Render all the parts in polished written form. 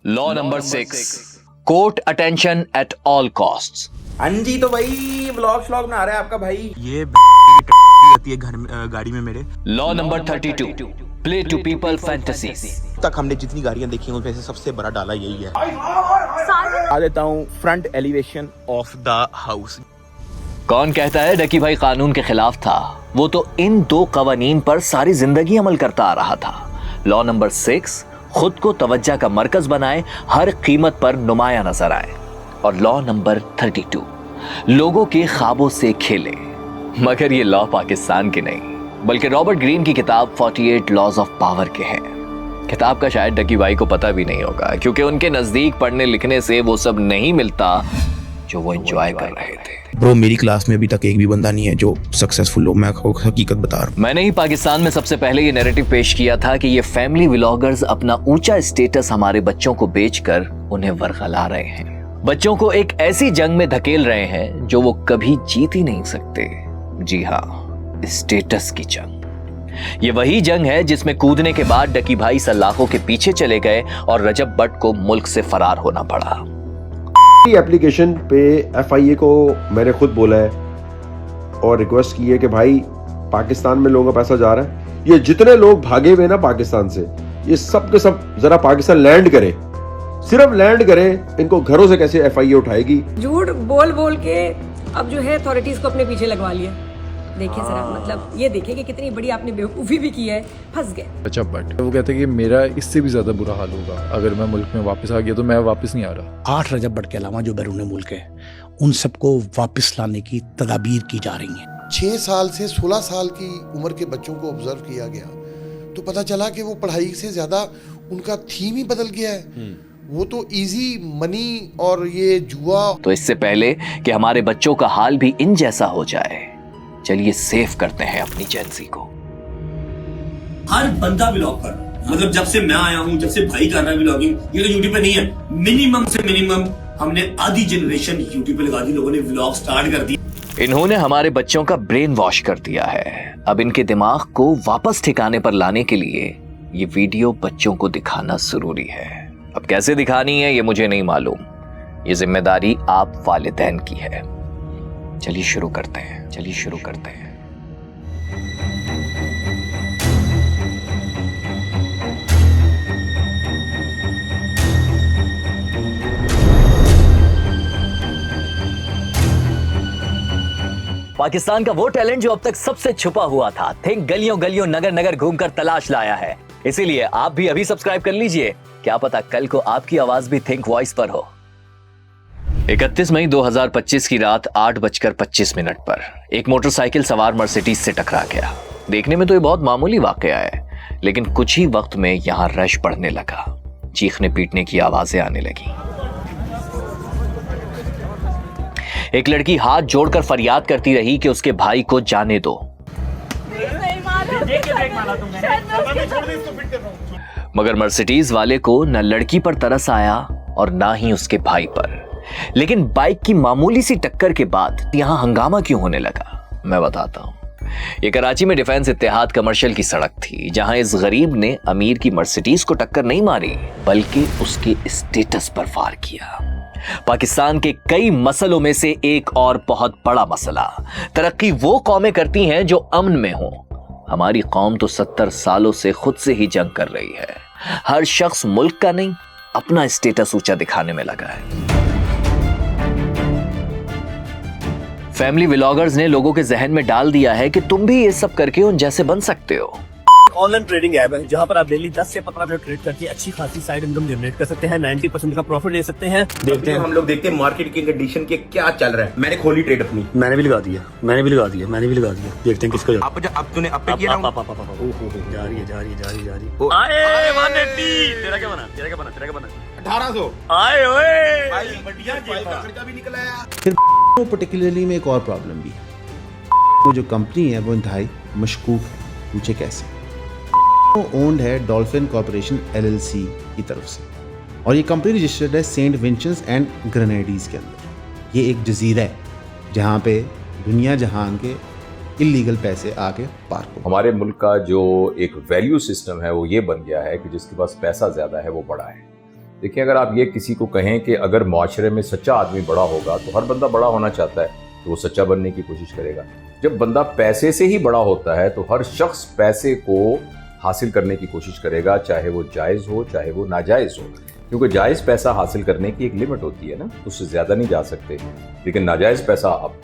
Law number 6, court attention at all costs. हाँ जी, तो भाई व्लॉग श्लॉग में आ रहा है आपका भाई। ये होती है घर गाड़ी में मेरे। Law number 32, play to people fantasies. तक हमने जितनी गाड़ियां देखी हैं उनमें से सबसे बड़ा डाला यही है। आ देता हूँ front elevation of the house. कौन कहता है डकी भाई कानून के खिलाफ था? वो तो इन दो कवानीन पर सारी जिंदगी अमल करता आ रहा था। लॉ नंबर 6, खुद को तवज्जो का मरकज बनाए, हर कीमत पर नुमाया नजर आए। और लॉ नंबर 32, लोगों के ख्वाबों से खेले। मगर ये लॉ पाकिस्तान के नहीं बल्कि रॉबर्ट ग्रीन की किताब 48 लॉज ऑफ पावर के हैं। किताब का शायद डकी भाई को पता भी नहीं होगा, क्योंकि उनके नजदीक पढ़ने लिखने से वो सब नहीं मिलता जो वो एंजॉय कर रहे थे। ब्रो, मेरी क्लास में अभी तक एक भी बंदा नहीं है जो सक्सेसफुल हो। मैं आपको हकीकत बता रहा हूँ। मैंने ही पाकिस्तान में सबसे पहले ये नैरेटिव पेश किया था कि ये फैमिली व्लॉगर्स अपना ऊंचा स्टेटस हमारे बच्चों को बेचकर उन्हें वरगला रहे हैं। बच्चों को एक ऐसी जंग में धकेल रहे हैं जो वो कभी जीत ही नहीं सकते। जी हाँ, स्टेटस की जंग। ये वही जंग है जिसमें कूदने के बाद डकी भाई सलाखों के पीछे चले गए और रजब भट्ट को मुल्क से फरार होना पड़ा। एप्लीकेशन पे FIA को मैंने खुद बोला है और रिक्वेस्ट की है कि भाई पाकिस्तान में लोगों का पैसा जा रहा है, ये जितने लोग भागे हुए ना पाकिस्तान से, ये सब के सब जरा पाकिस्तान लैंड करे, सिर्फ लैंड करे। इनको घरों से कैसे FIA उठाएगी? झूठ बोल बोल के अब जो है अथॉरिटीज को अपने पीछे लगवा लिया। देखिए जरा, मतलब ये देखिए कि कितनी बड़ी आपने बेवकूफ़ी भी की है, फंस गए। अच्छा, बट वो कहते हैं कि मेरा इससे भी ज्यादा बुरा हाल होगा अगर मैं मुल्क में वापस आ गया, तो मैं वापस नहीं आ रहा। 8 रजब भट्ट के अलावा जो बैरून मुल्क है उन सबको वापस लाने की तदाबीर की जा रही है। 6 साल से 16 साल की उम्र के बच्चों को ऑब्जर्व किया गया तो पता चला कि वो पढ़ाई से ज्यादा उनका थीम ही बदल गया है। वो तो इजी मनी और ये जुआ। तो इससे पहले कि हमारे बच्चों का हाल भी इन जैसा हो जाए, चलिए सेव करते हैं अपनी जेंसी को। हर बंदा व्लॉग कर रहा है, मतलब जब से मैं आया हूं, जब से भाई कर रहा है व्लॉगिंग, ये तो यूट्यूब पे नहीं है। मिनिमम से मिनिमम हमने आधी जनरेशन यूट्यूब पे लगा दी, लोगों ने व्लॉग स्टार्ट कर दी। इन्होंने हमारे बच्चों का ब्रेन वॉश कर दिया है। अब इनके दिमाग को वापस ठिकाने पर लाने के लिए ये वीडियो बच्चों को दिखाना जरूरी है। अब कैसे दिखानी है ये मुझे नहीं मालूम, ये जिम्मेदारी आप वालिदैन की है। चलिए शुरू करते हैं। पाकिस्तान का वो टैलेंट जो अब तक सबसे छुपा हुआ था, थिंक गलियों गलियों नगर नगर घूमकर तलाश लाया है। इसीलिए आप भी अभी सब्सक्राइब कर लीजिए, क्या पता कल को आपकी आवाज भी थिंक वॉइस पर हो। 31 मई 2025 की रात 8:25 पर एक मोटरसाइकिल सवार मर्सिडीज से टकरा गया। देखने में तो ये बहुत मामूली वाकया है, लेकिन कुछ ही वक्त में यहां रश बढ़ने लगा, चीखने पीटने की आवाजें आने लगी। एक लड़की हाथ जोड़कर फरियाद करती रही कि उसके भाई को जाने दो, मगर मर्सिडीज वाले को न लड़की पर तरस आया और ना ही उसके भाई पर। लेकिन बाइक की मामूली सी टक्कर के बाद यहां हंगामा क्यों होने लगा, मैं बताता हूं। ये कराची में डिफेंस इत्तेहाद कमर्शियल की सड़क थी, जहां इस गरीब ने अमीर की मर्सिडीज को टक्कर नहीं मारी बल्कि उसके स्टेटस पर वार किया। पाकिस्तान के कई मसलों में से एक और बहुत बड़ा मसला, तरक्की वो कौमें करती हैं जो अमन में हो। हमारी कौम तो 70 सालों से खुद से ही जंग कर रही है। हर शख्स मुल्क का नहीं, अपना स्टेटस ऊंचा दिखाने में लगा है। फैमिली व्लॉगर्स ने लोगों के जहन में डाल दिया है कि तुम भी ये सब करके उन जैसे बन सकते हो। ऑनलाइन ट्रेडिंग ऐप है जहां पर आप डेली 10 से 15 मिनट ट्रेड करके अच्छी खासी साइड इनकम जनरेट कर सकते हैं, 90% का प्रॉफिट ले सकते हैं। देखते हैं हम लोग, देखते हैं मार्केट की कंडीशन के क्या चल रहा है। मैंने खोली ट्रेड अपनी, मैंने भी लगा दिया। देखते हैं किसका। अब तूने अब पे किया ना? जा रही है। आए 180। तेरा क्या बना? 1800 आए ओए भाई, बढ़िया जेब का खर्चा भी निकला है। फिर पर्टिकुलरली में एक और प्रॉब्लम भी है। वो जो कंपनी है वो इंतहाई मशकूक, पूछे कैसे। ओन्ड है डॉल्फिन कॉर्पोरेशन LLC की तरफ से, और ये कंपनी रजिस्टर्ड है सेंट विंसेंट्स एंड ग्रेनेडीज के अंदर। ये एक जजीरा है जहाँ पे दुनिया जहान के इलीगल पैसे आके पार्क हो। हमारे मुल्क का जो एक वैल्यू सिस्टम है वो ये बन गया है कि जिसके पास पैसा ज्यादा है वो बड़ा है, देखिए, अगर आप ये किसी को कहें कि अगर माशरे में सच्चा आदमी बड़ा होगा तो हर बंदा बड़ा होना चाहता है, तो वो सच्चा बनने की कोशिश करेगा। जब बंदा पैसे से ही बड़ा होता है तो हर शख्स पैसे को हासिल करने की कोशिश करेगा, चाहे वो जायज़ हो चाहे वो नाजायज़ हो, क्योंकि जायज़ पैसा हासिल करने की एक लिमिट होती है ना, उससे ज़्यादा नहीं जा सकते। लेकिन नाजायज़ पैसा आप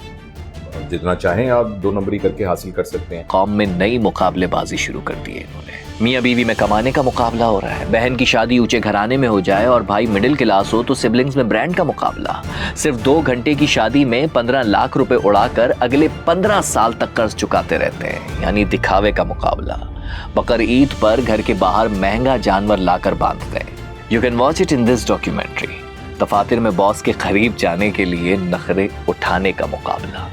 जितना चाहें आप 2 नंबरी करके हासिल कर सकते हैं। कौम में नई मुकाबलेबाजी शुरू कर दी है इन्होंने। मियाँ बीवी में कमाने का मुकाबला हो रहा है, बहन की शादी ऊंचे घराने में हो जाए और भाई मिडिल क्लास हो तो सिबलिंग्स में ब्रांड का मुकाबला। सिर्फ 2 घंटे की शादी में 15 लाख रुपए उड़ाकर अगले 15 साल तक कर्ज चुकाते रहते हैं, यानी दिखावे का मुकाबला। बकर ईद पर घर के बाहर महंगा जानवर लाकर बांधते हैं। You can watch it in this documentary. दफातर में बॉस के करीब जाने के लिए नखरे उठाने का मुकाबला।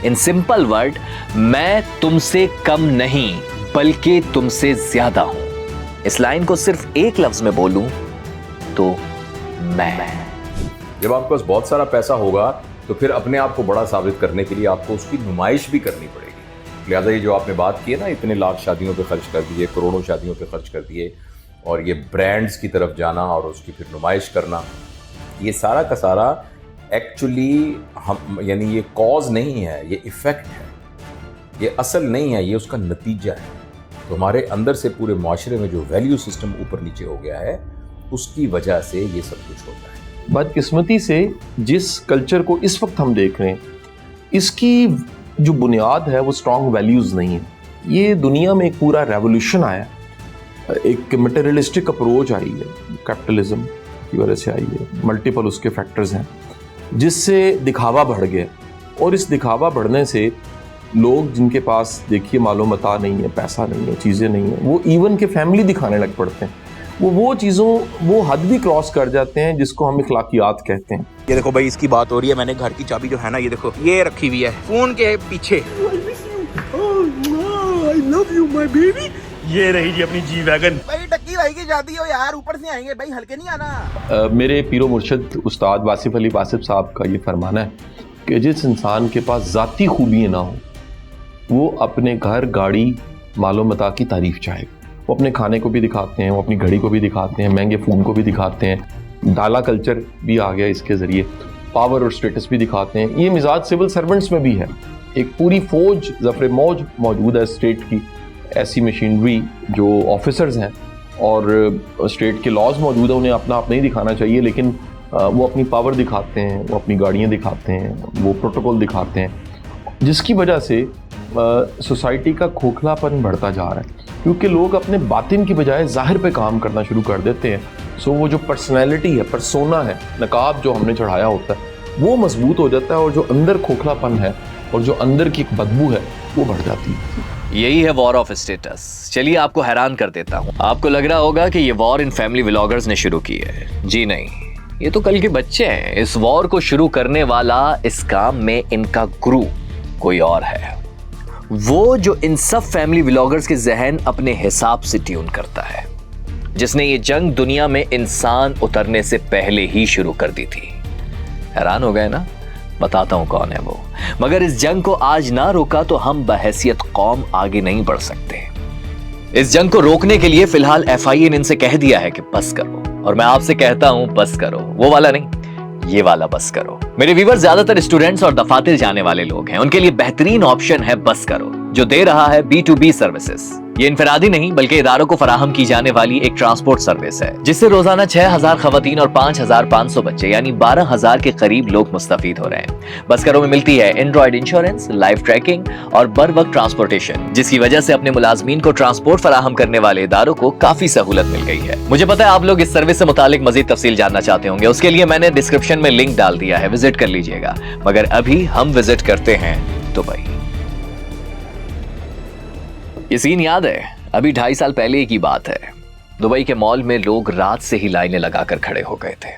इन सिंपल वर्ड, मैं तुमसे कम नहीं बल्कि तुमसे ज्यादा हूं। इस लाइन को सिर्फ एक लफ्ज में बोलूं तो मैं। जब आपके पास बहुत सारा पैसा होगा तो फिर अपने आप को बड़ा साबित करने के लिए आपको उसकी नुमाइश भी करनी पड़ेगी। लिहाजा ये जो आपने बात की है ना, इतने लाख शादियों पे खर्च कर दिए, करोड़ों शादियों पे खर्च कर दिए, और ये ब्रांड्स की तरफ जाना और उसकी फिर नुमाइश करना, ये सारा का सारा एक्चुअली हम यानी ये कॉज नहीं है, ये इफ़ेक्ट है, ये असल नहीं है, ये उसका नतीजा है। तो हमारे अंदर से पूरे माशरे में जो वैल्यू सिस्टम ऊपर नीचे हो गया है, उसकी वजह से ये सब कुछ होता है। बदकिस्मती से जिस कल्चर को इस वक्त हम देख रहे हैं, इसकी जो बुनियाद है वो स्ट्रॉन्ग वैल्यूज़ नहीं है। ये दुनिया में एक पूरा रेवोल्यूशन आया, एक मटेरियलिस्टिक अप्रोच आई है, कैपिटलिज्म की वजह से आई है, मल्टीपल उसके फैक्टर्स हैं, जिससे दिखावा बढ़ गया। और इस दिखावा बढ़ने से लोग जिनके पास देखिए मालूमता नहीं है, पैसा नहीं है, चीज़ें नहीं है, वो इवन के फैमिली दिखाने लग पड़ते हैं। वो चीज़ों वो हद भी क्रॉस कर जाते हैं जिसको हम इखलाकियात कहते हैं। ये देखो भाई, इसकी बात हो रही है, मैंने घर की चाबी जो है ना, ये देखो ये रखी हुई है फोन के पीछे। I love you, my baby. ये रही जी अपनी जी वैगन। भाई टक्की भाई की शादी हो यार, ऊपर से आएंगे भाई, हल्के नहीं आना। मेरे पीरो मुर्शिद उस्ताद वासिफ अली वासिफ साहब का ये फरमाना है कि जिस इंसान के पास ज़ाती खूबियाँ ना हो वो अपने घर, गाड़ी, मालो मता की तारीफ चाहेगा। वो अपने खाने को भी दिखाते हैं, वो अपनी घड़ी को भी दिखाते हैं, महंगे फ़ोन को भी दिखाते हैं, डाला कल्चर भी आ गया इसके ज़रिए, पावर और स्टेटस भी दिखाते हैं। ये मिजाज सिविल सर्वेंट्स में भी है। एक पूरी फ़ौज ज़फ़र मौज मौजूद है स्टेट की, ऐसी मशीनरी जो ऑफिसर्स हैं और स्टेट के लॉज मौजूद है, उन्हें अपना आप नहीं दिखाना चाहिए, लेकिन वो अपनी पावर दिखाते हैं, वो अपनी गाड़ियाँ दिखाते हैं, वो प्रोटोकॉल दिखाते हैं, जिसकी वजह से सोसाइटी का खोखलापन बढ़ता जा रहा है, क्योंकि लोग अपने बातिन की बजाय ज़ाहिर पे काम करना शुरू कर देते हैं। सो वो जो पर्सनैलिटी है, परसोना है, नकाब जो हमने चढ़ाया होता है, वो मजबूत हो जाता है, और जो अंदर खोखलापन है और जो अंदर की एक बदबू है वो बढ़ जाती है। यही है वॉर ऑफ स्टेटस। चलिए आपको हैरान कर देता हूँ। आपको लग रहा होगा कि ये वॉर इन फैमिली व्लॉगर्स ने शुरू की है। जी नहीं, ये तो कल के बच्चे हैं। इस वॉर को शुरू करने वाला, इस काम में इनका गुरु कोई और है, वो जो इन सब फैमिली व्लॉगर्स के जहन अपने हिसाब से ट्यून करता है, जिसने ये जंग दुनिया में इंसान उतरने से पहले ही शुरू कर दी थी। हैरान हो गए ना? बताता हूं कौन है वो। मगर इस जंग को आज ना रोका तो हम बहैसियत कौम आगे नहीं बढ़ सकते। इस जंग को रोकने के लिए फिलहाल FIA ने इनसे कह दिया है कि बस करो, और मैं आपसे कहता हूं बस करो। वो वाला नहीं, ये वाला बस करो। मेरे व्यूअर्स ज्यादातर स्टूडेंट्स और दफातर जाने वाले लोग हैं, उनके लिए बेहतरीन ऑप्शन है बस करो, जो दे रहा है B2B सर्विसेज। ये इनफरादी नहीं बल्कि इदारों को फराहम की जाने वाली एक ट्रांसपोर्ट सर्विस है, जिससे रोजाना 6000 खवातीन और 5500 बच्चे यानी 12000 के करीब लोग मुस्तफीद हो रहे हैं। बस करो में मिलती है एंड्रॉइड इंश्योरेंस, लाइव ट्रैकिंग और बर वक्त ट्रांसपोर्टेशन, जिसकी वजह से अपने मुलाजमीन को ट्रांसपोर्ट फराहम करने वाले इदारों को काफी सहूलत मिल गई है। मुझे पता है आप लोग इस सर्विस से मुतालिक मजीद तफसील जानना चाहते होंगे, उसके लिए मैंने डिस्क्रिप्शन में लिंक डाल दिया है, विजिट कर लीजिएगा। मगर अभी हम विजिट करते हैं दुबई। ये सीन याद है? अभी 2.5 साल पहले की बात है। दुबई के मॉल में लोग रात से ही लाइनें लगाकर खड़े हो गए थे,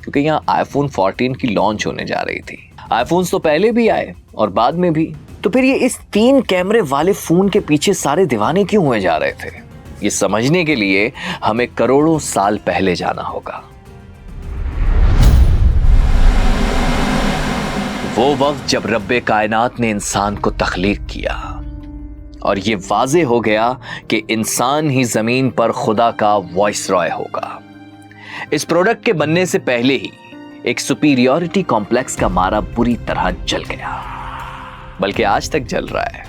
क्योंकि यहाँ iPhone 14 की लॉन्च होने जा रही थी। iPhones तो पहले भी आए और बाद में भी, तो फिर ये इस 3 कैमरे वाले फोन के पीछे सारे दीवाने क्यों हुए जा रहे थे? ये समझने के लिए हमें करोड़ों साल पहले जाना होगा। वो वक्त जब रब्बे कायनात ने इंसान को तख्लीक किया और ये वाज़ेह हो गया कि इंसान ही जमीन पर खुदा का वॉइस रॉय होगा। इस प्रोडक्ट के बनने से पहले ही एक सुपीरियरिटी कॉम्प्लेक्स का मारा बुरी तरह जल गया, बल्कि आज तक जल रहा है।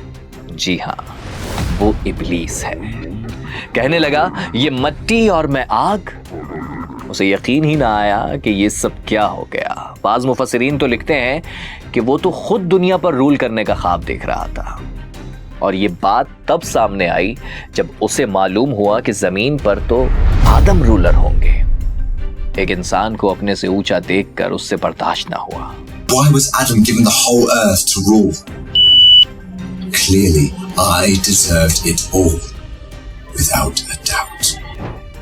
जी हां, वो इब्लीस है। कहने लगा ये मट्टी और मैं आग। उसे यकीन ही ना आया कि ये सब क्या हो गया। बाज़ मुफस्सिरीन तो लिखते हैं कि वो तो खुद दुनिया पर रूल करने का ख्वाब देख रहा था, और ये बात तब सामने आई जब उसे मालूम हुआ कि जमीन पर तो आदम रूलर होंगे। एक इंसान को अपने से ऊंचा देखकर उससे बर्दाश्त ना हुआ। Why was Adam given the whole earth to rule? Clearly, I deserved it all, without a doubt.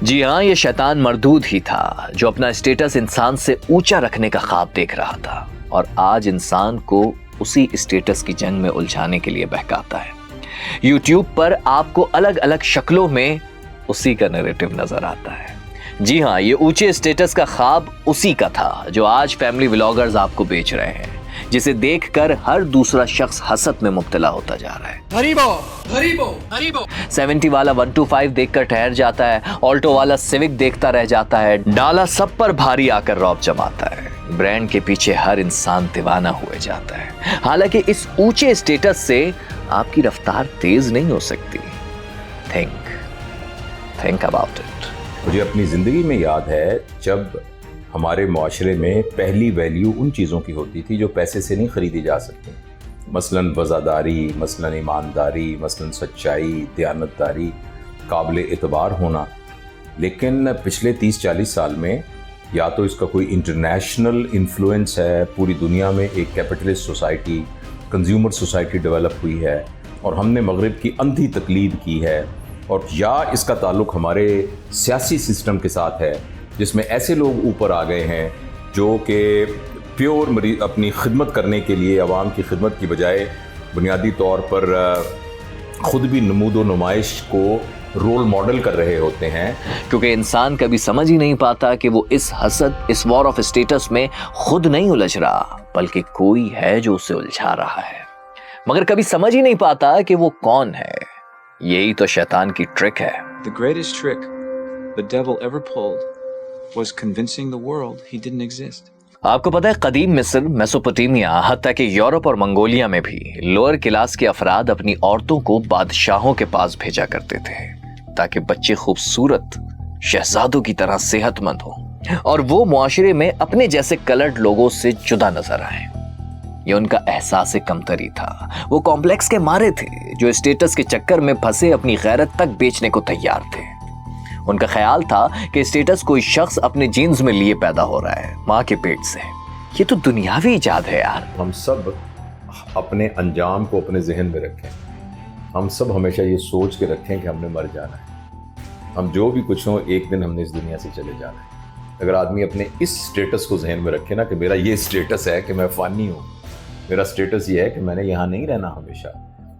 जी हाँ, ये शैतान मरदूद ही था जो अपना स्टेटस इंसान से ऊंचा रखने का ख्वाब देख रहा था, और आज इंसान को उसी स्टेटस की जंग में उलझाने के लिए बहकाता है। YouTube पर आपको अलग अलग शक्लों में उसी का नैरेटिव नजर आता है। जी हाँ, ये ऊंचे स्टेटस का ख्वाब उसी का था जो आज फैमिली व्लॉगर्स आपको बेच रहे हैं, जिसे देखकर हर दूसरा शख्स हसद में मुब्तला होता जा रहा है। Haribo, Haribo, Haribo. 70 वाला 125 देखकर ठहर जाता है, ऑल्टो वाला सिविक देखता रह जाता है, डाला सब पर भारी आकर रौब जमाता है। ब्रांड के पीछे हर इंसान दीवाना हुए जाता है। हालांकि इस ऊंचे स्टेटस से आपकी रफ्तार तेज नहीं हो सकती। Think about it. मुझे अपनी ज़िंदगी में याद है जब हमारे माशरे में पहली वैल्यू उन चीज़ों की होती थी जो पैसे से नहीं ख़रीदी जा सकती, मसलन वज़ादारी, मसलन ईमानदारी, मसलन सच्चाई, दयानतदारी, काबिल एतबार होना। लेकिन पिछले 30-40 साल में या तो इसका कोई इंटरनेशनल इन्फ्लुएंस है, पूरी दुनिया में एक capitalist society, consumer society develop हुई है और हमने मगरिब की अंधी तकलीद की है, और या इसका ताल्लुक़ हमारे सियासी सिस्टम के साथ है जिसमें ऐसे लोग ऊपर आ गए हैं जो कि प्योर अपनी खिदमत करने के लिए आवाम की खिदमत की बजाय बुनियादी तौर पर ख़ुद भी नमूदो नुमाइश को रोल मॉडल कर रहे होते हैं। क्योंकि इंसान कभी समझ ही नहीं पाता कि वो इस हसद, इस वॉर ऑफ स्टेटस में खुद नहीं उलझ रहा, बल्कि कोई है जो उसे उलझा रहा है, मगर कभी समझ ही नहीं पाता कि वो कौन है। यही तो शैतान की ट्रिक है। The greatest trick the devil ever pulled was convincing the world he didn't exist. आपको पता है कदीम मिस्र, मेसोपोटामिया, हत्ता कि यूरोप और मंगोलिया में भी लोअर क्लास के अफराद अपनी औरतों को बादशाहों के पास भेजा करते थे ताकि बच्चे खूबसूरत शहजादों की तरह सेहतमंद हों और वो मुआशरे में अपने जैसे कलर्ड लोगों से जुदा नजर आए। ये उनका एहसास कमतरी था। वो कॉम्प्लेक्स के मारे थे जो स्टेटस के चक्कर में फंसे अपनी गैरत तक बेचने को तैयार थे। उनका ख्याल था कि स्टेटस कोई शख्स अपने जीन्स में लिए पैदा हो रहा है, माँ के पेट से। ये तो दुनियावी इजाद है यार। हम सब अपने अंजाम को अपने जहन में रखें। हम सब हमेशा ये सोच के रखें कि हमने मर जाना है। हम जो भी कुछ हों, एक दिन हमने इस दुनिया से चले जाना है। अगर आदमी अपने इस स्टेटस को जहन में रखे ना कि मेरा ये स्टेटस है कि मैं फ़ानी हूँ, मेरा स्टेटस ये है कि मैंने यहाँ नहीं रहना हमेशा,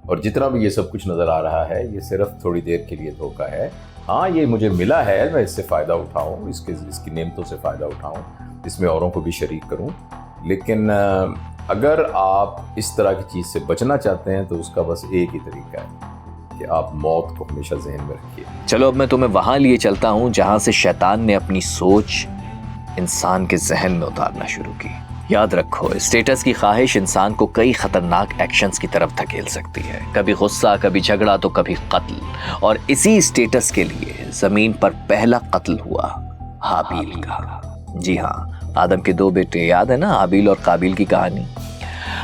और जितना भी ये सब कुछ नज़र आ रहा है ये सिर्फ थोड़ी देर के लिए धोखा है। हाँ, ये मुझे मिला है, मैं इससे फ़ायदा उठाऊँ, इसकी नेमतों से फ़ायदा उठाऊँ, इसमें औरों को भी शरीक करूँ। लेकिन अगर आप इस तरह की चीज़ से बचना चाहते हैं तो उसका बस एक ही तरीका है कि आप मौत को हमेशा जहन में रखिए। चलो अब मैं तुम्हें वहाँ लिए चलता हूँ जहाँ से शैतान ने अपनी सोच इंसान के जहन में उतारना शुरू की। याद रखो, स्टेटस की ख्वाहिश इंसान को कई खतरनाक एक्शंस की तरफ धकेल सकती है। कभी गुस्सा, कभी झगड़ा, तो कभी कत्ल। और इसी स्टेटस के लिए जमीन पर पहला कत्ल हुआ हाबील का। जी हाँ, आदम के दो बेटे, याद है ना हाबील और काबिल की कहानी।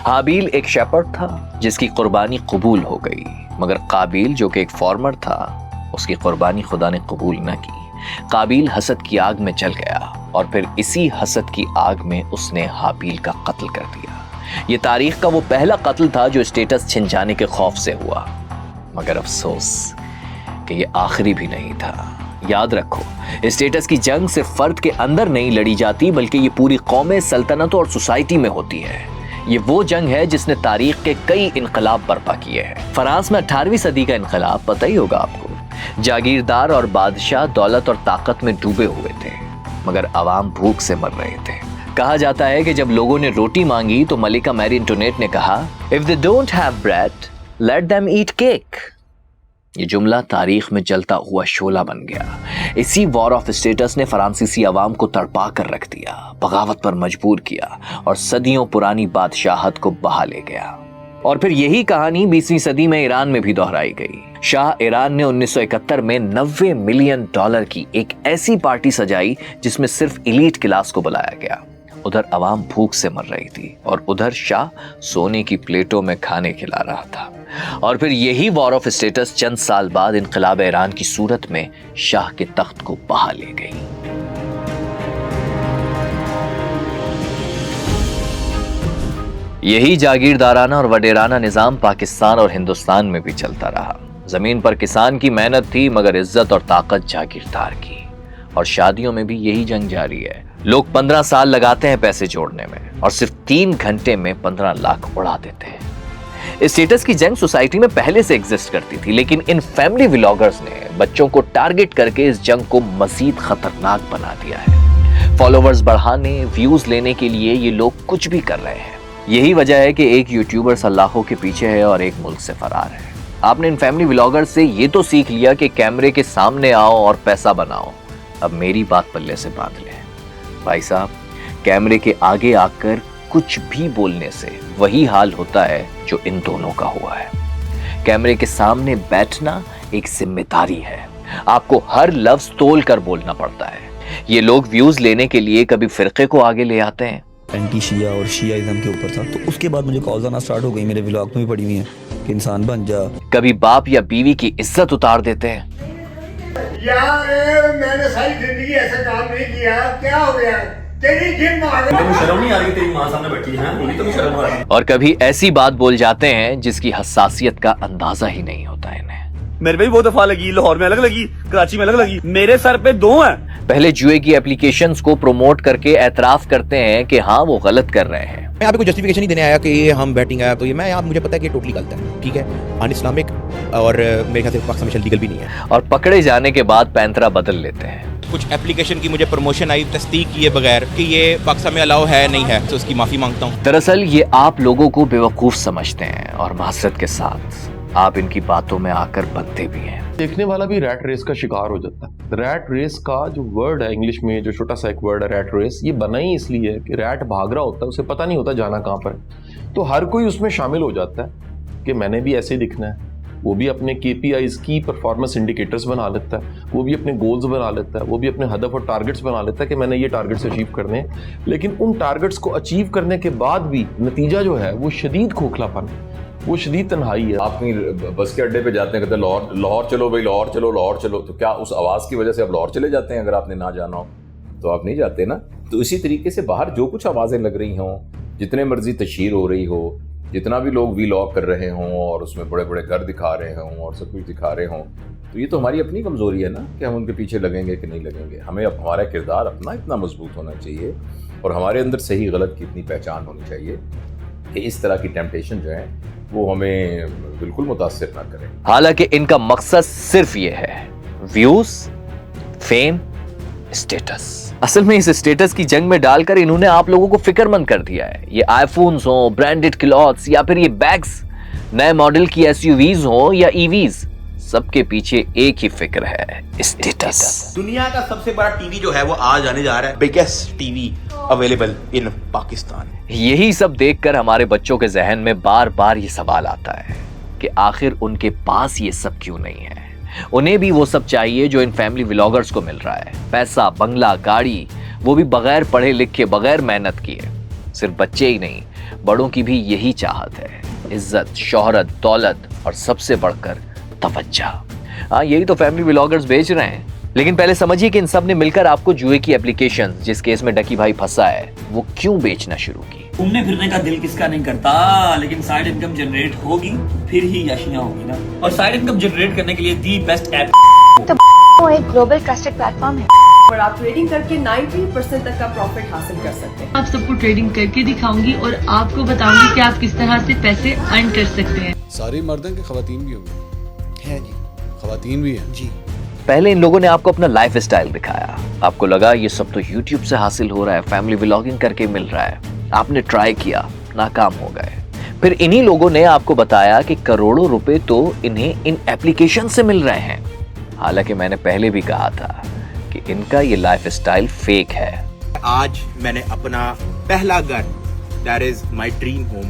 हाबील एक शेपर्ड था जिसकी कुर्बानी कबूल हो गई, मगर काबिल जो कि एक फार्मर था, उसकी कुर्बानी खुदा ने कबूल न की। काबिल हसद की आग में जल गया और फिर इसी हसद की आग में उसने हाबील का कत्ल कर दिया। ये तारीख का वो पहला कत्ल था जो स्टेटस छिन जाने के खौफ से हुआ, मगर अफसोस कि ये आखिरी भी नहीं था। याद रखो, स्टेटस की जंग सिर्फ फर्द के अंदर नहीं लड़ी जाती, बल्कि ये पूरी कौमें, सल्तनतों और सोसाइटी में होती है। ये वो जंग है जिसने तारीख के कई इनकलाब बर्पा किए हैं। फ्रांस में 18वीं सदी का इनकलाब पता ही होगा आपको। जागीरदार और बादशाह दौलत और ताकत में डूबे हुए थे, मगर आवाम भूख से मर रहे थे। कहा जाता है कि जब लोगों ने रोटी मांगी तो मलिका मैरी एंटोनेट ने कहा, if they don't have bread let them eat cake. ये जुमला तारीख में जलता हुआ शोला बन गया। इसी वॉर ऑफ स्टेटस ने फ्रांसीसी अवाम को तड़पा कर रख दिया, बगावत पर मजबूर किया और सदियों पुरानी बादशाहत को बहा ले गया। और फिर यही कहानी 20वीं सदी में ईरान में भी दोहराई गई। शाह ईरान ने 1971 में $90 मिलियन की एक ऐसी पार्टी सजाई जिसमें सिर्फ इलीट क्लास को बुलाया गया। उधर अवाम भूख से मर रही थी और उधर शाह सोने की प्लेटों में खाने खिला रहा था। और फिर यही वॉर ऑफ स्टेटस चंद साल बाद इनकलाब ईरान की सूरत में शाह के तख्त को बहा ले गई। यही जागीरदाराना और वडेराना निजाम पाकिस्तान और हिंदुस्तान में भी चलता रहा। जमीन पर किसान की मेहनत थी मगर इज्जत और ताकत जागीरदार की। और शादियों में भी यही जंग जारी है। लोग 15 साल लगाते हैं पैसे जोड़ने में और सिर्फ 3 घंटे में 15 लाख उड़ा देते हैं। स्टेटस की जंग सोसाइटी में पहले से एग्जिस्ट करती थी, लेकिन इन फैमिली व्लॉगर्स ने बच्चों को टारगेट करके इस जंग को मजीद खतरनाक बना दिया है। फॉलोवर्स बढ़ाने, व्यूज लेने के लिए ये लोग कुछ भी कर रहे हैं। यही वजह है कि एक यूट्यूबर सलाखों के पीछे है और एक मुल्क से फरार है। आपने इन फैमिली व्लॉगर्स से ये तो सीख लिया कि कैमरे के सामने आओ और पैसा बनाओ। अब मेरी बात पल्ले से बांध लें भाई साहब, कैमरे के आगे आकर कुछ भी बोलने से वही हाल होता है जो इन दोनों का हुआ है। कैमरे के सामने बैठना एक जिम्मेदारी है। आपको हर लफ्ज तोल कर बोलना पड़ता है। ये लोग व्यूज लेने के लिए कभी फिरके को आगे ले आते हैं, एंटी शिया और शियाइज्म के ऊपर था, तो उसके बाद मुझे कॉल्स आना स्टार्ट हो गई, मेरे व्लॉग में भी पड़ी हुई हैं कि इंसान बन जा। कभी बाप या बीवी की इज्जत उतार देते हैं। यार मैंने सारी जिंदगी ऐसा काम नहीं किया, क्या हो गया? तेरी जिद मार रही है। शर्म नहीं आ रही तेरी माँ सामने बैठी है? मुझे तो शर्म आ रही है। और कभी ऐसी बात बोल जाते हैं जिसकी हसासियत का अंदाजा ही नहीं होता इन्हें। मेरे पे भी बहुत दफा लगी, लाहौर में अलग लगी, कराची में अलग लगी, मेरे सर पे 2 हैं। पहले जुए की एप्लीकेशंस को प्रमोट करके एतराफ करते हैं कि हाँ वो गलत कर रहे हैं। मैं यहाँ पे कोई जस्टिफिकेशन नहीं देने आया कि ये हम बैटिंग आया तो ये मैं यहाँ, मुझे पता है कि टोटली गलत है, ठीक है, अनइस्लामिक और मेरे ख्याल से पाकिस्तान में लीगल भी नहीं है। और पकड़े जाने के बाद पैंतरा बदल लेते हैं। कुछ एप्लीकेशन की मुझे प्रमोशन आई तस्दीक किए बगैर कि ये पाकिस्तान में अलाउ है नहीं है, तो उसकी माफी मांगता हूँ। दरअसल ये आप लोगों को बेवकूफ समझते हैं और मासरत के साथ आप इनकी बातों में आकर बनते भी हैं। देखने वाला भी रैट रेस का शिकार हो जाता है। रैट रेस का जो वर्ड है इंग्लिश में, जो छोटा सा एक वर्ड है रैट रेस, ये बना ही इसलिए है कि रैट भाग रहा होता है, उसे पता नहीं होता जाना कहाँ पर है। तो हर कोई उसमें शामिल हो जाता है कि मैंने भी ऐसे दिखना है। वो भी अपने KPIs की परफॉर्मेंस इंडिकेटर्स बना लेता है, वो भी अपने गोल्स बना लेता है, वो भी अपने हदफ और टारगेट्स बना लेता है कि मैंने ये टारगेट्स अचीव करने हैं। लेकिन उन टारगेट्स को अचीव करने के बाद भी नतीजा जो है वो शदीद खोखलापन, वो शदीद तन्हाई है। आप कहीं बस के अड्डे पे जाते हैं, कहते हैं लाहौर चलो भाई, लाहौर चलो, लाहौर चलो, तो क्या उस आवाज़ की वजह से आप लाहौर चले जाते हैं? अगर आपने ना जाना हो तो आप नहीं जाते ना। तो इसी तरीके से बाहर जो कुछ आवाज़ें लग रही हों, जितने मर्जी तशहीर हो रही हो, जितना भी लोग वीलॉग कर रहे हों और उसमें बड़े बड़े घर दिखा रहे हों और सब कुछ दिखा रहे हों, तो ये तो हमारी अपनी कमज़ोरी है ना कि हम उनके पीछे लगेंगे कि नहीं लगेंगे। हमें हमारा किरदार अपना इतना मजबूत होना चाहिए और हमारे अंदर सही गलत की इतनी पहचान होनी चाहिए कि इस तरह की टेम्पटेशन जो है वो हमें बिल्कुल मुतासिर ना करें। हालांकि इनका मकसद सिर्फ ये है, व्यूज, फेम, स्टेटस। असल में इस स्टेटस की जंग में डालकर इन्होंने आप लोगों को फिक्रमंद कर दिया है। ये आईफोन्स हो, ब्रांडेड क्लॉथ्स या फिर ये बैग्स, नए मॉडल की SUVs हो या EVs, सबके पीछे एक ही फिक्र है, स्टेटस। दुनिया का सबसे बड़ा टीवी जो है वो आज आने जा रहा है, biggest TV available in Pakistan. यही सब देखकर हमारे बच्चों के जहन में बार बार ये सवाल आता है कि आखिर उनके पास ये सब क्यों नहीं है। उन्हें भी वो सब चाहिए जो इन फैमिली व्लॉगर्स को मिल रहा है, पैसा, बंगला, गाड़ी, वो भी बगैर पढ़े लिखे, बगैर मेहनत किए। सिर्फ बच्चे ही नहीं, बड़ों की भी यही चाहत है, इज्जत, शोहरत, दौलत और सबसे बढ़कर तवज्जो। हाँ, यही तो फैमिली व्लॉगर्स बेच रहे हैं। लेकिन पहले समझिए कि इन सब ने मिलकर आपको जुए की एप्लीकेशन, जिस केस में डकी भाई फंसा है, वो क्यों बेचना शुरू की। घूमने फिरने का दिल किसका नहीं करता, लेकिन साइड इनकम जनरेट होगी फिर ही याशियां होगी ना। और साइड इनकम जनरेट करने के लिए दी बेस्ट ऐप तो एक ग्लोबल ट्रस्टेड प्लेटफॉर्म है और आप ट्रेडिंग करके 90% तक का प्रॉफिट हासिल कर सकते हैं। आप सबको ट्रेडिंग करके दिखाऊंगी और आपको बताऊंगी कि आप किस तरह से पैसे अर्न कर सकते हैं। सारी मर्दन के खवातीन भी होंगे। हैं जी, खवातीन भी हैं जी। पहले इन लोगों ने आपको अपना लाइफ स्टाइल दिखाया, आपको लगा ये सब तो YouTube से हासिल हो रहा है, फैमिली व्लॉगिंग करके मिल रहा है। आपने ट्राई किया, नाकाम हो गए। फिर इन्हीं लोगों ने आपको बताया कि करोड़ों रुपए तो इन्हें इन एप्लीकेशन से मिल रहे हैं। हालांकि मैंने पहले भी कहा था कि इनका ये लाइफस्टाइल फेक है। आज मैंने अपना पहला घर, that is my dream home,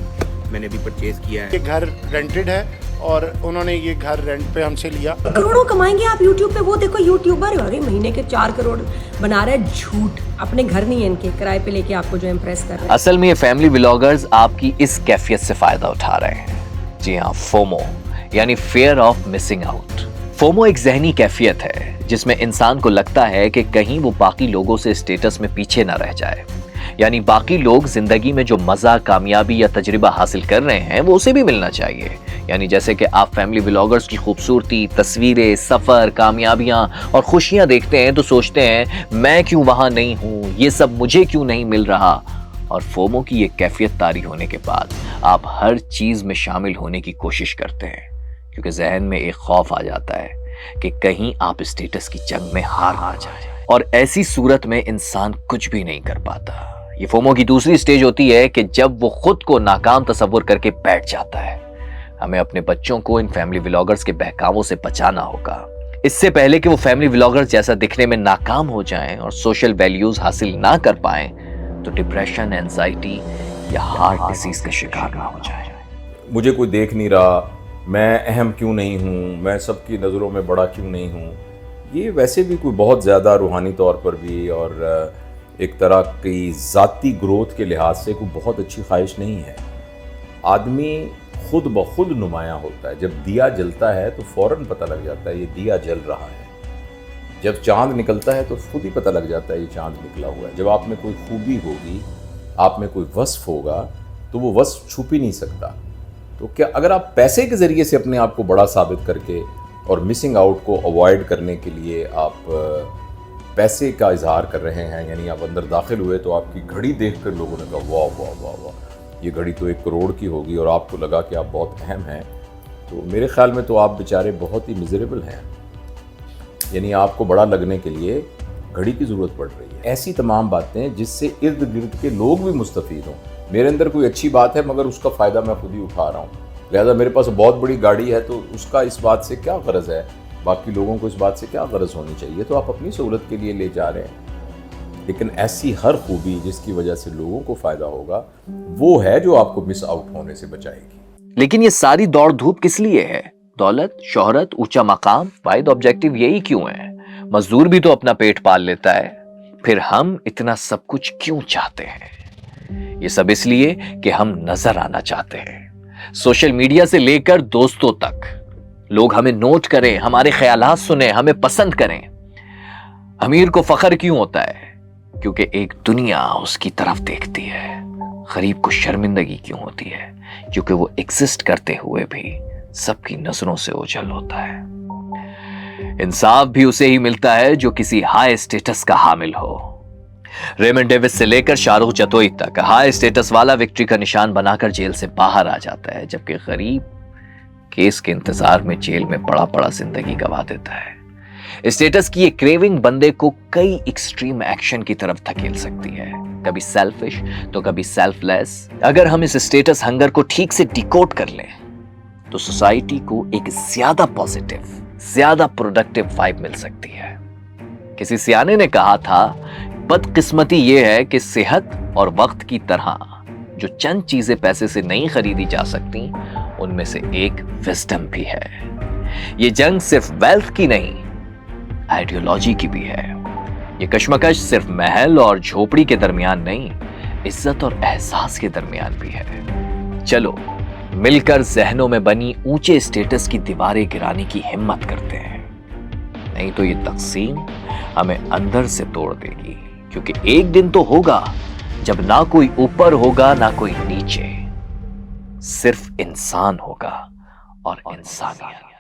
मैंने भी परचेज किया है। ये घर रेंटेड है और उन्होंने ये घर रेंट पे हमसे लिया। करोड़ों कमाएंगे आप यूट्यूब पे। वो देखो यूट्यूबर अरे महीने के 4 करोड़ बना रहे हैं। झूठ, अपने घर नहीं है इनके, किराए पे लेके आपको जो इम्प्रेस कर रहे हैं। असल में ये फैमिली व्लॉगर्स आपकी इस कैफियत से फायदा उठा रहे हैं। जी हाँ, फोमो यानी fear of missing out. FOMO एक ज़हनी कैफियत है जिसमें इंसान को लगता है कि कहीं वो बाकी लोगों से स्टेटस में पीछे ना रह जाए। यानी बाकी लोग जिंदगी में जो मजा, कामयाबी या तजुर्बा हासिल कर रहे हैं वो उसे भी मिलना चाहिए। यानी जैसे कि आप फैमिली व्लॉगर्स की खूबसूरती, तस्वीरें, सफर, कामयाबियां और खुशियां देखते हैं तो सोचते हैं मैं क्यों वहां नहीं हूं, ये सब मुझे क्यों नहीं मिल रहा। और फोमो की ये कैफियत तारी होने के बाद आप हर चीज में शामिल होने की कोशिश करते हैं, क्योंकि जहन में एक खौफ आ जाता है कि कहीं आप स्टेटस की जंग में हार ना जाए। और ऐसी सूरत में इंसान कुछ भी नहीं कर पाता। ये फोमो की दूसरी स्टेज होती है कि जब वो खुद को नाकाम तस्वुर करके बैठ जाता है। हमें अपने बच्चों को इन फैमिली व्लॉगर्स के बहकावों से बचाना होगा, इससे पहले कि वो फैमिली व्लॉगर्स जैसा दिखने में नाकाम हो जाएं और सोशल वैल्यूज हासिल ना कर पाएं तो डिप्रेशन, एंजाइटी या हार्ट डिसीज का शिकार ना हो जाए। मुझे कोई देख नहीं रहा, मैं अहम क्यों नहीं हूँ, मैं सबकी नज़रों में बड़ा क्यों नहीं हूँ, ये वैसे भी कोई बहुत ज़्यादा रूहानी तौर पर भी और एक तरह की ज़ाती ग्रोथ के लिहाज से कोई बहुत अच्छी ख्वाहिश नहीं है। आदमी खुद ब खुद नुमायाँ होता है। जब दिया जलता है तो फ़ौरन पता लग जाता है ये दिया जल रहा है। जब चाँद निकलता है तो खुद ही पता लग जाता है ये चाँद निकला हुआ है। जब आप में कोई खूबी होगी, आप में कोई वस्फ़ होगा तो वो वस्फ़ छुप ही नहीं सकता। तो क्या अगर आप पैसे के ज़रिए से अपने आप को बड़ा साबित करके और मिसिंग आउट को अवॉइड करने के लिए आप पैसे का इजहार कर रहे हैं, यानी आप अंदर दाखिल हुए तो आपकी घड़ी देखकर लोगों ने कहा वाह वाह वाह वाह, ये घड़ी तो 1 करोड़ की होगी और आपको लगा कि आप बहुत अहम हैं, तो मेरे ख्याल में तो आप बेचारे बहुत ही मिजरेबल हैं। यानी आपको बड़ा लगने के लिए घड़ी की ज़रूरत पड़ रही है। ऐसी तमाम बातें जिससे इर्द गिर्द के लोग भी मुस्तफ़ीद हों। मेरे अंदर कोई अच्छी बात है मगर उसका फ़ायदा मैं खुद ही उठा रहा हूँ। लिहाजा मेरे पास बहुत बड़ी गाड़ी है तो उसका इस बात से क्या ग़रज़ है, बाकी लोगों को इस बात से क्या ग़रज़ होनी चाहिए। तो आप अपनी सहूलत के लिए ले जा रहे हैं, लेकिन ऐसी हर खूबी जिसकी वजह से लोगों को फ़ायदा होगा वो है जो आपको मिस आउट होने से बचाएगी। लेकिन ये सारी दौड़ धूप किस लिए है? दौलत, शोहरत, ऊंचा मकाम, वाहिद ऑब्जेक्टिव यही क्यों है? मजदूर भी तो अपना पेट पाल लेता है। फिर हम इतना सब कुछ क्यों चाहते हैं? ये सब इसलिए कि हम नजर आना चाहते हैं। सोशल मीडिया से लेकर दोस्तों तक लोग हमें नोट करें, हमारे ख्यालात सुने, हमें पसंद करें। अमीर को फख्र क्यों होता है? क्योंकि एक दुनिया उसकी तरफ देखती है। गरीब को शर्मिंदगी क्यों होती है? क्योंकि वो एग्जिस्ट करते हुए भी सबकी नजरों से ओझल होता है। इंसाफ भी उसे ही मिलता है जो किसी हाई स्टेटस का हामिल हो। रेमंड डेविस से लेकर शाहरुख जतोई तक हाई स्टेटस वाला विक्ट्री का निशान बनाकर जेल से बाहर आ जाता है, जबकि गरीब केस के इंतजार में जेल में पड़ा पड़ा जिंदगी गंवा देता है। स्टेटस की ये क्रेविंग बंदे को कई एक्सट्रीम एक्शन की तरफ धकेल सकती है, कभी सेल्फिश तो कभी सेल्फलेस। अगर हम इस स्टेटस हंगर को ठीक से डिकोड कर लें तो सोसाइटी को एक ज्यादा पॉजिटिव, ज्यादा प्रोडक्टिव वाइब मिल सकती है। किसी सियाने ने कहा था, बदकिस्मती यह है कि सेहत और वक्त की तरह जो चंद चीजें पैसे से नहीं खरीदी जा सकती, उनमें से एक विजडम भी है। ये जंग सिर्फ वेल्थ की नहीं, आइडियोलॉजी की भी है। ये कश्मकश सिर्फ महल और झोपड़ी के दरमियान नहीं, इज्जत और एहसास के दरमियान भी है। चलो मिलकर जहनों में बनी ऊंचे स्टेटस की दीवारें गिराने की हिम्मत करते हैं, नहीं तो ये तकसीम हमें अंदर से तोड़ देगी। क्योंकि एक दिन तो होगा जब ना कोई ऊपर होगा ना कोई नीचे, सिर्फ इंसान होगा और इंसानियत।